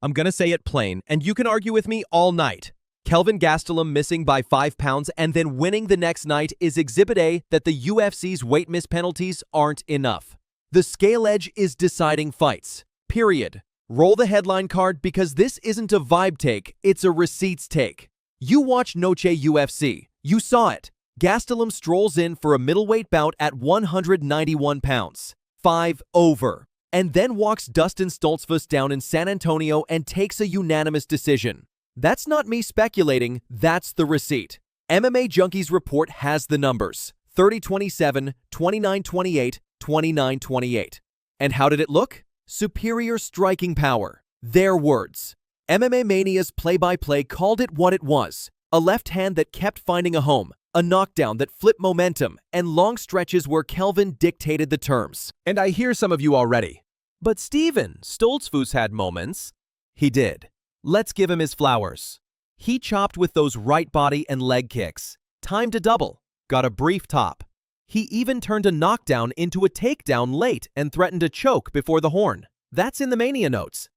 I'm gonna say it plain, and you can argue with me all night. Kelvin Gastelum missing by 5 pounds and then winning the next night is Exhibit A that the UFC's weight miss penalties aren't enough. The scale edge is deciding fights. Period. Roll the headline card because this isn't a vibe take, it's a receipts take. You watched Noche UFC. You saw it. Gastelum strolls in for a middleweight bout at 191 pounds. 5 over. And then walks Dustin Stoltzfus down in San Antonio and takes a unanimous decision. That's not me speculating, that's the receipt. MMA Junkie's report has the numbers. 30-27, 29-28, 29-28. And how did it look? Superior striking power. Their words. MMA Mania's play-by-play called it what it was. A left hand that kept finding a home, a knockdown that flipped momentum, and long stretches where Kelvin dictated the terms. And I hear some of you already. But Steven, Stoltzfus had moments. He did. Let's give him his flowers. He chopped with those right body and leg kicks. Timed a double. Got a brief top. He even turned a knockdown into a takedown late and threatened a choke before the horn. That's in the Mania notes.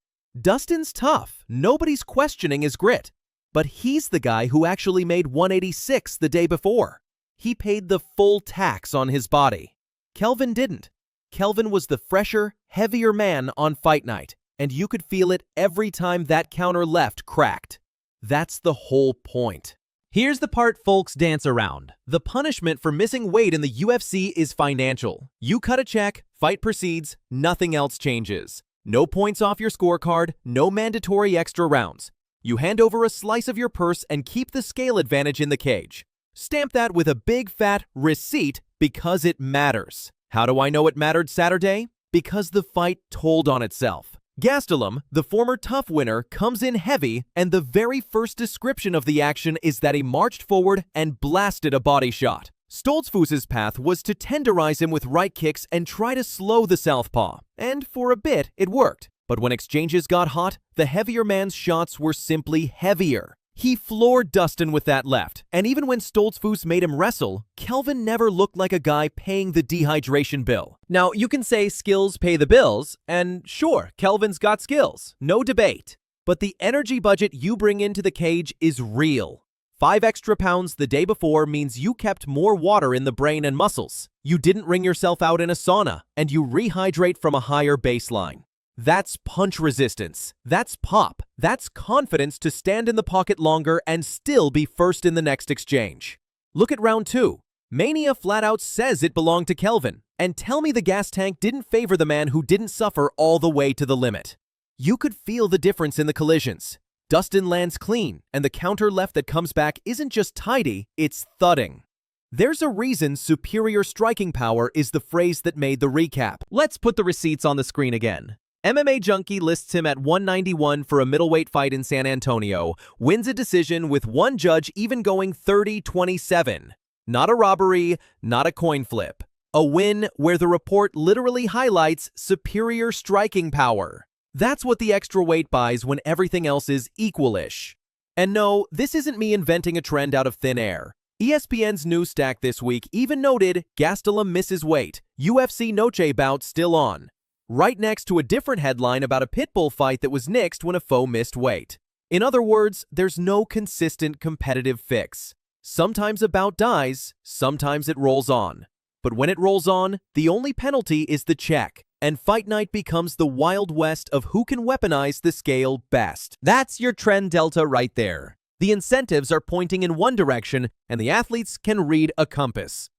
Dustin's tough. Nobody's questioning his grit. But he's the guy who actually made 186 the day before. He paid the full tax on his body. Kelvin didn't. Kelvin was the fresher, heavier man on fight night, and you could feel it every time that counter left cracked. That's the whole point. Here's the part folks dance around. The punishment for missing weight in the UFC is financial. You cut a check, fight proceeds, nothing else changes. No points off your scorecard, no mandatory extra rounds. You hand over a slice of your purse and keep the scale advantage in the cage. Stamp that with a big fat receipt because it matters. How do I know it mattered Saturday? Because the fight told on itself. Gastelum, the former tough winner, comes in heavy, and the very first description of the action is that he marched forward and blasted a body shot. Stoltzfus's path was to tenderize him with right kicks and try to slow the southpaw, and for a bit it worked. But when exchanges got hot, the heavier man's shots were simply heavier. He floored Dustin with that left, and even when Stoltzfus made him wrestle, Kelvin never looked like a guy paying the dehydration bill. Now, you can say skills pay the bills, and sure, Kelvin's got skills, no debate. But the energy budget you bring into the cage is real. 5 extra pounds the day before means you kept more water in the brain and muscles. You didn't wring yourself out in a sauna, and you rehydrate from a higher baseline. That's punch resistance. That's pop. That's confidence to stand in the pocket longer and still be first in the next exchange. Look at round 2. Mania flat out says it belonged to Kelvin. And tell me the gas tank didn't favor the man who didn't suffer all the way to the limit. You could feel the difference in the collisions. Dustin lands clean, and the counter left that comes back isn't just tidy, it's thudding. There's a reason superior striking power is the phrase that made the recap. Let's put the receipts on the screen again. MMA Junkie lists him at 191 for a middleweight fight in San Antonio, wins a decision with one judge even going 30-27. Not a robbery, not a coin flip. A win where the report literally highlights superior striking power. That's what the extra weight buys when everything else is equal-ish. And no, this isn't me inventing a trend out of thin air. ESPN's news stack this week even noted Gastelum misses weight, UFC Noche bout still on. Right next to a different headline about a pit bull fight that was nixed when a foe missed weight. In other words, there's no consistent competitive fix. Sometimes a bout dies, sometimes it rolls on. But when it rolls on, the only penalty is the check, and fight night becomes the Wild West of who can weaponize the scale best. That's your trend delta right there. The incentives are pointing in one direction, and the athletes can read a compass.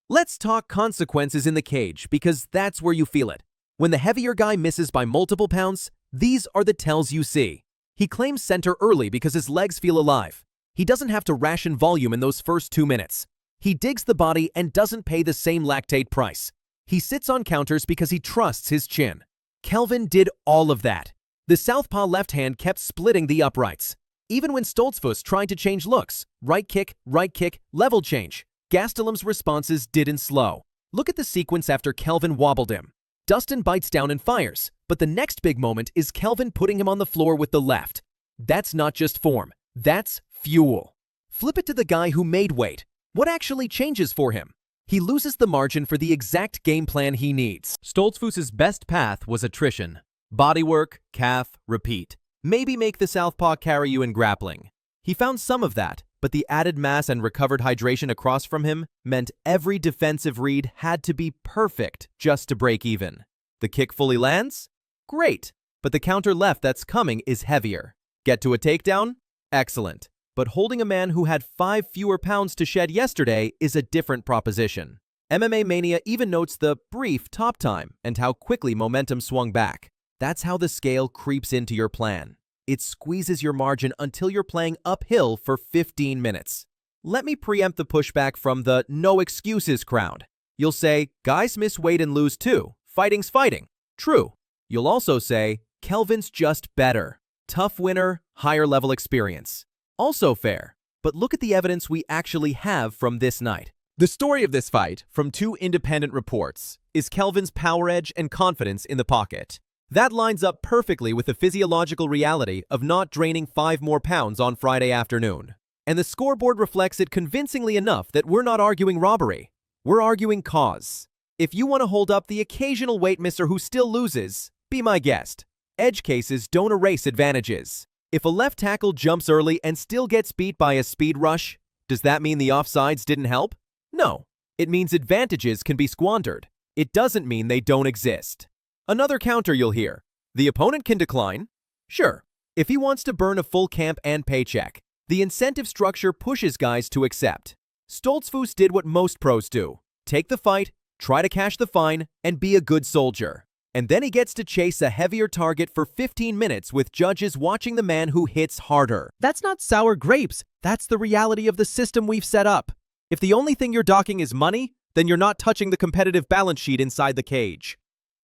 Let's talk consequences in the cage, because that's where you feel it. When the heavier guy misses by multiple pounds, these are the tells you see. He claims center early because his legs feel alive. He doesn't have to ration volume in those first 2 minutes. He digs the body and doesn't pay the same lactate price. He sits on counters because he trusts his chin. Kelvin did all of that. The southpaw left hand kept splitting the uprights. Even when Stoltzfus tried to change looks, right kick, level change, Gastelum's responses didn't slow. Look at the sequence after Kelvin wobbled him. Dustin bites down and fires, but the next big moment is Kelvin putting him on the floor with the left. That's not just form, that's fuel. Flip it to the guy who made weight. What actually changes for him? He loses the margin for the exact game plan he needs. Stoltzfus's best path was attrition. Bodywork, calf, repeat. Maybe make the southpaw carry you in grappling. He found some of that, but the added mass and recovered hydration across from him meant every defensive read had to be perfect just to break even. The kick fully lands? Great, but the counter left that's coming is heavier. Get to a takedown? Excellent. But holding a man who had 5 fewer pounds to shed yesterday is a different proposition. MMA Mania even notes the brief top time and how quickly momentum swung back. That's how the scale creeps into your plan. It squeezes your margin until you're playing uphill for 15 minutes. Let me preempt the pushback from the no excuses crowd. You'll say, guys miss weight and lose too. Fighting's fighting. True. You'll also say, Kelvin's just better. Tough winner, higher level experience. Also fair. But look at the evidence we actually have from this night. The story of this fight, from 2 independent reports, is Kelvin's power edge and confidence in the pocket. That lines up perfectly with the physiological reality of not draining 5 more pounds on Friday afternoon. And the scoreboard reflects it convincingly enough that we're not arguing robbery. We're arguing cause. If you want to hold up the occasional weight misser who still loses, be my guest. Edge cases don't erase advantages. If a left tackle jumps early and still gets beat by a speed rush, does that mean the offsides didn't help? No. It means advantages can be squandered. It doesn't mean they don't exist. Another counter you'll hear. The opponent can decline. Sure. If he wants to burn a full camp and paycheck, the incentive structure pushes guys to accept. Stoltzfus did what most pros do. Take the fight, try to cash the fine, and be a good soldier. And then he gets to chase a heavier target for 15 minutes with judges watching the man who hits harder. That's not sour grapes. That's the reality of the system we've set up. If the only thing you're docking is money, then you're not touching the competitive balance sheet inside the cage.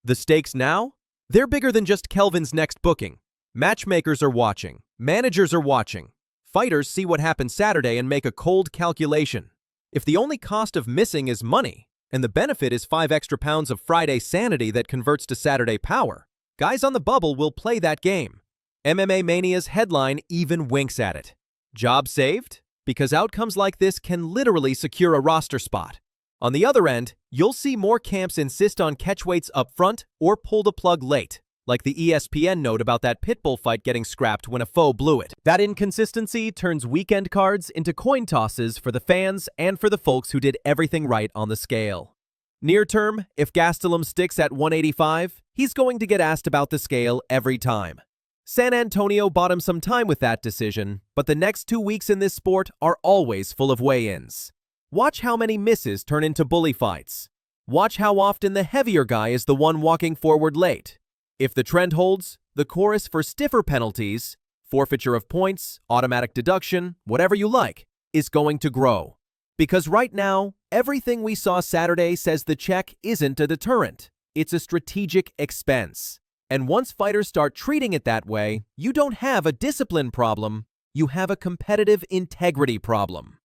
The stakes now? They're bigger than just Kelvin's next booking. Matchmakers are watching. Managers are watching. Fighters see what happened Saturday and make a cold calculation. If the only cost of missing is money, and the benefit is 5 extra pounds of Friday sanity that converts to Saturday power, guys on the bubble will play that game. MMA Mania's headline even winks at it. Job saved? Because outcomes like this can literally secure a roster spot. On the other end, you'll see more camps insist on catchweights up front or pull the plug late, like the ESPN note about that Pitbull fight getting scrapped when a foe blew it. That inconsistency turns weekend cards into coin tosses for the fans and for the folks who did everything right on the scale. Near term, if Gastelum sticks at 185, he's going to get asked about the scale every time. San Antonio bought him some time with that decision, but the next 2 weeks in this sport are always full of weigh-ins. Watch how many misses turn into bully fights. Watch how often the heavier guy is the one walking forward late. If the trend holds, the chorus for stiffer penalties, forfeiture of points, automatic deduction, whatever you like, is going to grow. Because right now, everything we saw Saturday says the check isn't a deterrent. It's a strategic expense. And once fighters start treating it that way, you don't have a discipline problem, you have a competitive integrity problem.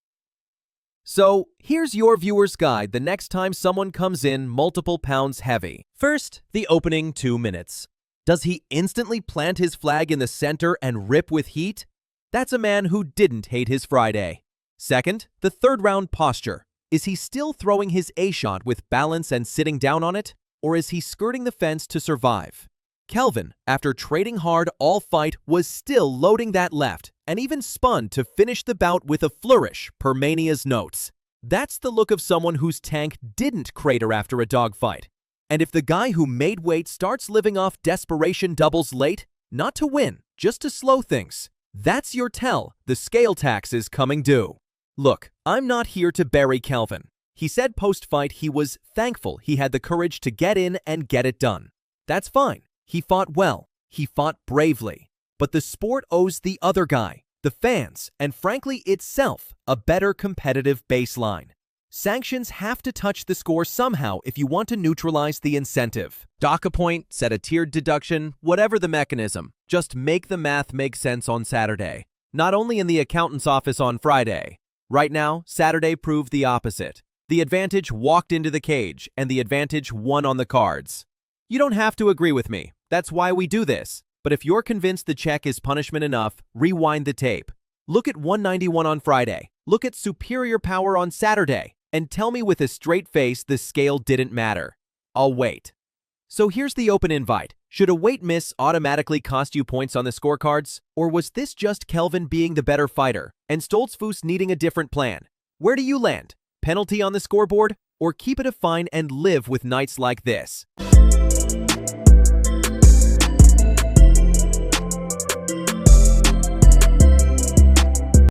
So, here's your viewer's guide the next time someone comes in multiple pounds heavy. First, the opening 2 minutes. Does he instantly plant his flag in the center and rip with heat? That's a man who didn't hate his Friday. Second, the third round posture. Is he still throwing his A-shot with balance and sitting down on it? Or is he skirting the fence to survive? Kelvin, after trading hard all fight, was still loading that left and even spun to finish the bout with a flourish, per Mania's notes. That's the look of someone whose tank didn't crater after a dogfight. And if the guy who made weight starts living off desperation doubles late, not to win, just to slow things, that's your tell the scale tax is coming due. Look, I'm not here to bury Kelvin. He said post-fight he was thankful he had the courage to get in and get it done. That's fine. He fought well. He fought bravely. But the sport owes the other guy, the fans, and frankly itself, a better competitive baseline. Sanctions have to touch the score somehow if you want to neutralize the incentive. Dock a point, set a tiered deduction, whatever the mechanism. Just make the math make sense on Saturday. Not only in the accountant's office on Friday. Right now, Saturday proved the opposite. The advantage walked into the cage, and the advantage won on the cards. You don't have to agree with me. That's why we do this. But if you're convinced the check is punishment enough, rewind the tape. Look at 191 on Friday. Look at superior power on Saturday. And tell me with a straight face the scale didn't matter. I'll wait. So here's the open invite. Should a weight miss automatically cost you points on the scorecards? Or was this just Kelvin being the better fighter and Stoltzfus needing a different plan? Where do you land? Penalty on the scoreboard? Or keep it a fine and live with nights like this?